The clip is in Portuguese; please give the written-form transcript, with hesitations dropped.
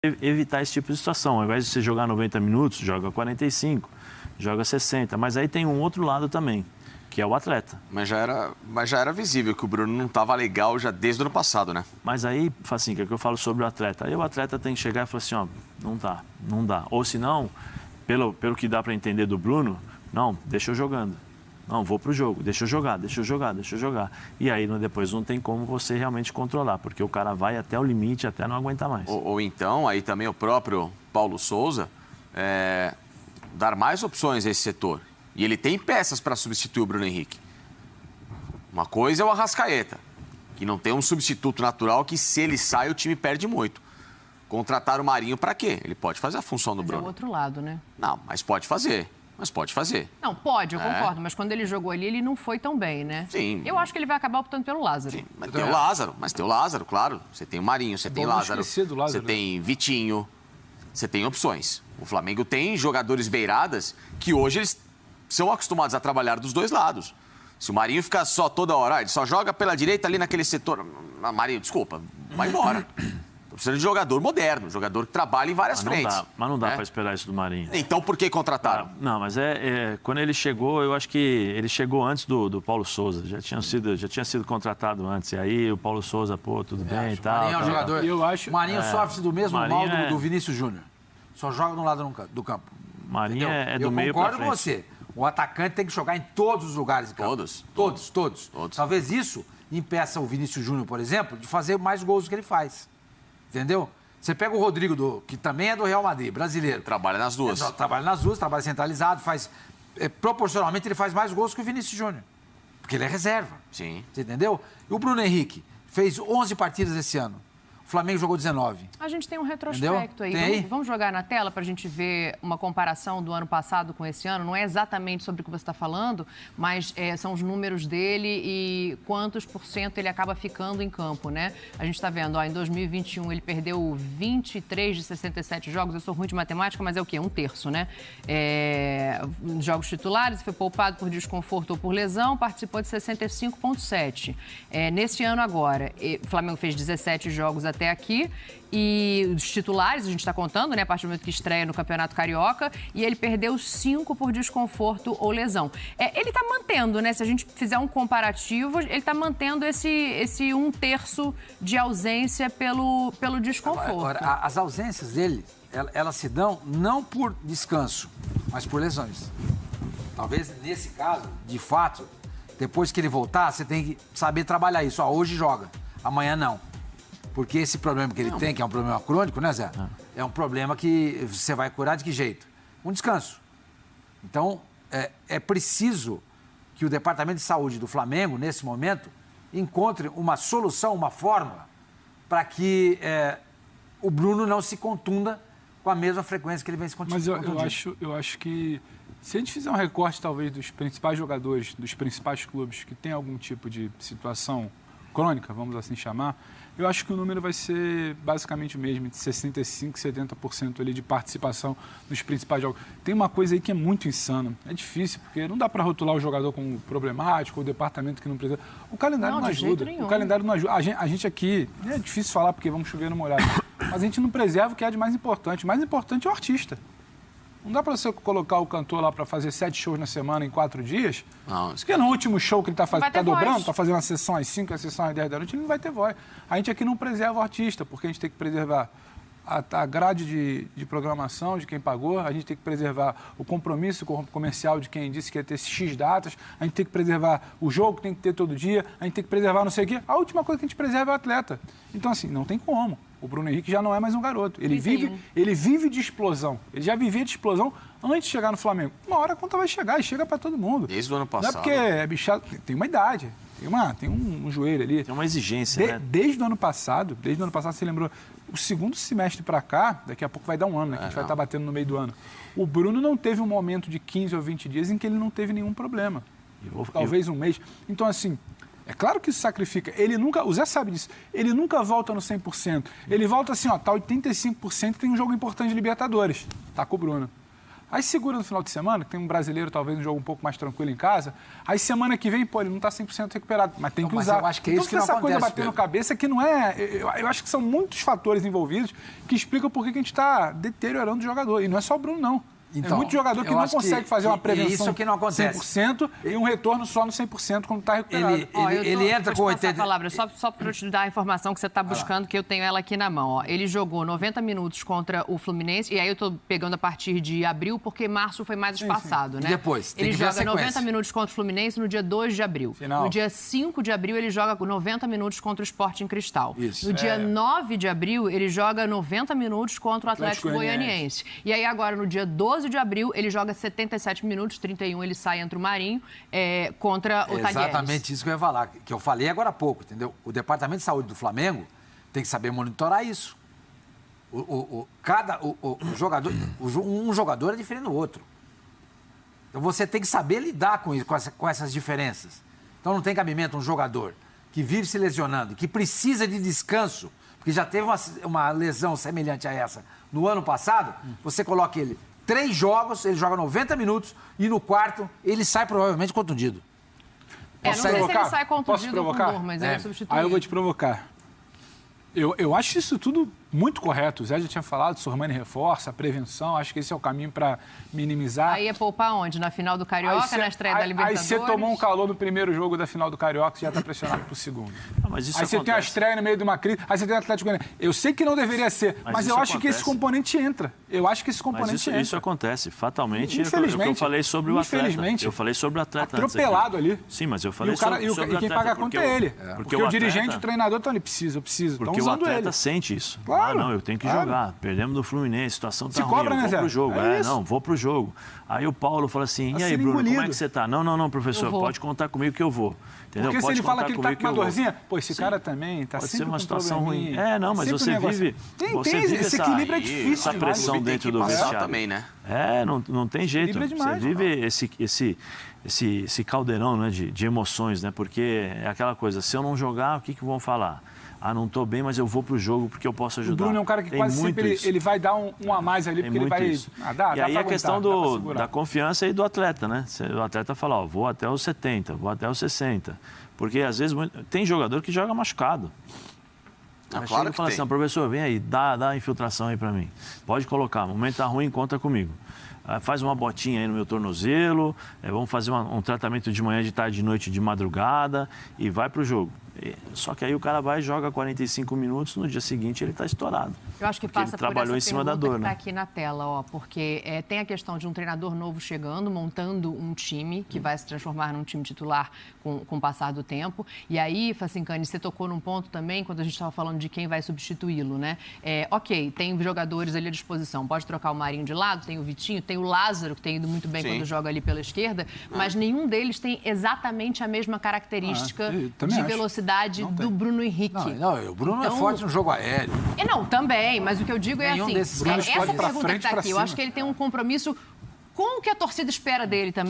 evitar esse tipo de situação. Ao invés de você jogar 90 minutos, joga 45, joga 60. Mas aí tem um outro lado também, que é o atleta. Mas já era visível que o Bruno não estava legal já desde o ano passado, né? Mas aí, assim, que é que eu falo sobre o atleta. Aí o atleta tem que chegar e falar assim, ó, não dá. Ou se não, pelo que dá para entender do Bruno, não, deixa eu jogando. Não, vou pro jogo, deixa eu jogar. E aí depois não tem como você realmente controlar, porque o cara vai até o limite, até não aguentar mais. Ou então, aí também o próprio Paulo Souza dar mais opções a esse setor. E ele tem peças para substituir o Bruno Henrique. Uma coisa é o Arrascaeta, que não tem um substituto natural que, se ele sai, o time perde muito. Contratar o Marinho para quê? Ele pode fazer a função do Bruno. É o outro lado, né? Não, mas pode fazer. Não, pode, eu concordo, mas quando ele jogou ali, ele não foi tão bem, né? Sim. Eu acho que ele vai acabar optando pelo Lázaro. Sim, mas tem o Lázaro, claro. Você tem o Marinho, você tem o Lázaro, você tem Vitinho, você tem opções. O Flamengo tem jogadores beiradas que hoje eles são acostumados a trabalhar dos dois lados. Se o Marinho ficar só toda hora, ele só joga pela direita ali naquele setor. Marinho, desculpa, vai embora. Tô precisando de jogador moderno, jogador que trabalha em várias frentes. Mas não dá para esperar isso do Marinho. Então por que contrataram? Não, mas quando ele chegou, eu acho que ele chegou antes do Paulo Souza. Já tinha sido contratado antes. E aí o Paulo Souza, tudo bem e tal. Marinho é um jogador. Eu acho. Marinho sofre do mesmo mal do Vinícius Júnior. Só joga de um lado do campo. Marinho é do meio para frente. Eu concordo com você. O atacante tem que jogar em todos os lugares de campo. Todos. Talvez isso impeça o Vinícius Júnior, por exemplo, de fazer mais gols do que ele faz. Entendeu? Você pega o Rodrigo, que também é do Real Madrid, brasileiro. Trabalha nas duas. Trabalha centralizado, proporcionalmente ele faz mais gols que o Vinícius Júnior. Porque ele é reserva. Sim. Você entendeu? E o Bruno Henrique fez 11 partidas esse ano. O Flamengo jogou 19. A gente tem um retrospecto aí. Vamos jogar na tela para a gente ver uma comparação do ano passado com esse ano. Não é exatamente sobre o que você está falando, mas são os números dele e quantos % ele acaba ficando em campo, né? A gente está vendo, em 2021 ele perdeu 23 de 67 jogos. Eu sou ruim de matemática, mas é o quê? Um terço, né? Jogos titulares, foi poupado por desconforto ou por lesão, participou de 65,7. Nesse ano agora, o Flamengo fez 17 jogos até aqui, e os titulares, a gente está contando, né, a partir do momento que estreia no Campeonato Carioca, e ele perdeu 5 por desconforto ou lesão. Ele está mantendo, né, se a gente fizer um comparativo, ele está mantendo esse um terço de ausência pelo desconforto. Agora, as ausências dele, elas se dão não por descanso, mas por lesões. Talvez, nesse caso, de fato, depois que ele voltar, você tem que saber trabalhar isso. Hoje joga, amanhã não. Porque esse problema que ele tem, que é um problema crônico, né, Zé? É um problema que você vai curar de que jeito? Um descanso. Então, é preciso que o Departamento de Saúde do Flamengo, nesse momento, encontre uma solução, uma fórmula, para que o Bruno não se contunda com a mesma frequência que ele vem se contundindo. Mas eu acho que, se a gente fizer um recorte, talvez, dos principais jogadores, dos principais clubes que têm algum tipo de situação crônica, vamos assim chamar, eu acho que o número vai ser basicamente o mesmo, de 65%, 70% ali de participação nos principais jogos. Tem uma coisa aí que é muito insana. É difícil, porque não dá para rotular o jogador como problemático, o departamento que não precisa. O calendário não ajuda. O calendário não ajuda. A gente aqui, é difícil falar porque vamos chover no molhado, mas a gente não preserva o que é de mais importante. O mais importante é o artista. Não dá para você colocar o cantor lá para fazer 7 shows na semana em 4 dias. Não. Porque no último show que ele está dobrando, está fazendo a sessão às 5, a sessão às 10 da noite, ele não vai ter voz. A gente aqui não preserva o artista, porque a gente tem que preservar a grade de programação de quem pagou, a gente tem que preservar o compromisso comercial de quem disse que ia ter X datas, a gente tem que preservar o jogo que tem que ter todo dia, a gente tem que preservar não sei o quê. A última coisa que a gente preserva é o atleta. Então, assim, não tem como. O Bruno Henrique já não é mais um garoto. Ele vive de explosão. Ele já vivia de explosão antes de chegar no Flamengo. Uma hora a conta vai chegar e chega para todo mundo. Desde o ano passado. Não é porque é bichado. Tem uma idade. Tem um joelho ali. Tem uma exigência, né? Desde o ano passado, você lembrou, o segundo semestre para cá, daqui a pouco vai dar um ano, né? Que a gente vai estar batendo no meio do ano. O Bruno não teve um momento de 15 ou 20 dias em que ele não teve nenhum problema. Talvez um mês. Então, assim, é claro que isso sacrifica. O Zé sabe disso. Ele nunca volta no 100%. Ele volta assim, tá 85%, tem um jogo importante de Libertadores. Tá com o Bruno. Aí segura no final de semana, que tem um brasileiro, talvez um jogo um pouco mais tranquilo em casa. Aí semana que vem, pô, ele não está 100% recuperado, mas tem que usar. Eu acho que é isso que não acontece, essa coisa batendo cabeça que não é... Eu acho que são muitos fatores envolvidos que explicam por que a gente está deteriorando o jogador. E não é só o Bruno, não. Então, é muito jogador que não consegue fazer uma prevenção isso que não acontece. 100% e um retorno só no 100% quando está recuperado. Ele entra com 80... palavra, só para eu te dar a informação que você está buscando, que eu tenho ela aqui na mão. Ó. Ele jogou 90 minutos contra o Fluminense, e aí eu estou pegando a partir de abril, porque março foi mais espaçado, né? E depois, ele joga 90 minutos contra o Fluminense no dia 2 de abril. Final. No dia 5 de abril, ele joga 90 minutos contra o Sporting Cristal. Isso. No dia 9 de abril, ele joga 90 minutos contra o Atlético Goianiense. E aí agora, no dia 12 de abril, ele joga 77 minutos, 31 ele sai entre o Marinho contra o Talheres. Exatamente isso que eu ia falar, que eu falei agora há pouco, entendeu? O Departamento de Saúde do Flamengo tem que saber monitorar isso. Cada jogador, um jogador é diferente do outro. Então você tem que saber lidar com isso, com essas diferenças. Então não tem cabimento um jogador que vive se lesionando, que precisa de descanso, porque já teve uma lesão semelhante a essa no ano passado, você coloca ele 3 jogos, ele joga 90 minutos e no quarto ele sai provavelmente contundido. Não sei se ele sai contundido ou com dor, mas ele é substituído. Aí eu vou te provocar. Eu acho isso tudo muito correto. O Zé já tinha falado, Sormani reforça, a prevenção, acho que esse é o caminho para minimizar. Aí é poupar onde? Na final do Carioca, na estreia da Libertadores? Aí você tomou um calor no primeiro jogo da final do Carioca e já está pressionado para o segundo. Mas isso aí você tem a estreia no meio de uma crise, aí você tem o Atlético Goianiense. Eu sei que não deveria ser, mas eu acho que esse componente entra. Eu acho que esse componente entra. Isso acontece, fatalmente. Infelizmente. Eu falei sobre o atleta. Eu falei sobre o atleta atropelado ali. Sim, mas eu falei sobre o atleta. E quem paga a conta é ele. Porque o dirigente, o treinador, então ele precisa. Porque o atleta sente isso. Claro. Não, eu tenho que jogar. Perdemos do Fluminense, a situação tá ruim, cobra, eu vou pro jogo. Não, vou pro jogo. Aí o Paulo fala assim, e aí, Bruno, como é que você tá? Não, professor, pode contar comigo que eu vou. Entendeu? Porque se ele fala que ele tá com uma dorzinha, pô, esse cara também tá sempre com uma situação ruim. Mas você vive... Esse equilíbrio é difícil. Essa pressão dentro do vestiário. Também, né? Não tem jeito. Você vive esse caldeirão, né, de emoções, né? Porque é aquela coisa, se eu não jogar, o que vão falar? Não estou bem, mas eu vou pro jogo porque eu posso ajudar. O Bruno é um cara que quase sempre ele vai dar um a mais ali, porque ele vai... E aí a questão da confiança aí do atleta, né? O atleta fala, vou até os 70, vou até os 60. Porque às vezes tem jogador que joga machucado. Claro que fala assim, professor, vem aí, dá a infiltração aí para mim. Pode colocar, o momento tá ruim, conta comigo. Faz uma botinha aí no meu tornozelo, vamos fazer um tratamento de manhã, de tarde, de noite, de madrugada e vai pro jogo. Só que aí o cara vai e joga 45 minutos, no dia seguinte ele está estourado. Eu acho que passa por essa em cima da dor, que está aqui na tela, porque tem a questão de um treinador novo chegando, montando um time que vai se transformar num time titular com o passar do tempo. E aí, Facincani, você tocou num ponto também, quando a gente estava falando de quem vai substituí-lo, né? Ok, tem jogadores ali à disposição, pode trocar o Marinho de lado, tem o Vitinho, tem o Lázaro, que tem ido muito bem quando joga ali pela esquerda, mas nenhum deles tem exatamente a mesma característica de velocidade do Bruno Henrique. O Bruno é forte no jogo aéreo. Também, mas o que eu digo é assim, essa pergunta que está aqui, eu acho que ele tem um compromisso com o que a torcida espera dele também.